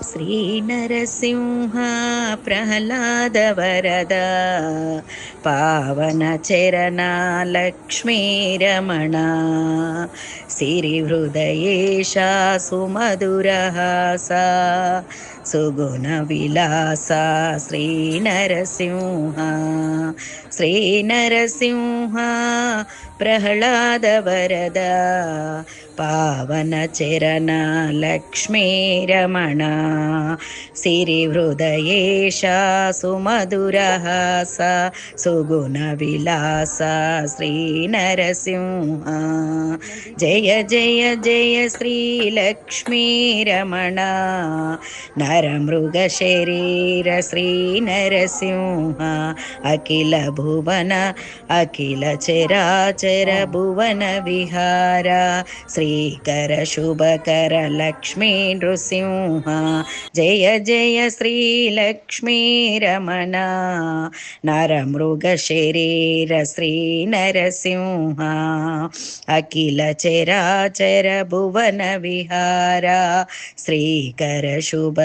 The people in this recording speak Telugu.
శ్రీనరసింహ ప్రహ్లాద వరద పావన చరణ లక్ష్మీ రమణ సిరి హృదయేశ సుమధురహాస సుగుణ విలాస శ్రీనరసింహ శ్రీనరసింహ ప్రహ్లాద వరద పావన చరణ లక్ష్మీ రమణ సిరి హృదయేశ సుమధురహాస సుగుణ విలాస శ్రీ నరసింహ జయ జయ జయ శ్రీ లక్ష్మీ రమణ నరమృగ శరీర శ్రీ నరసింహ అఖిల భువన అఖిల చరాచర భువన విహార శ్రీకర శుభకర లక్ష్మీ నృసింహ జయ జయ శ్రీ లక్ష్మీ రమణ నరమృగ శరీర శ్రీ నరసింహ అఖిల చరాచర భువన విహార శ్రీకర శుభ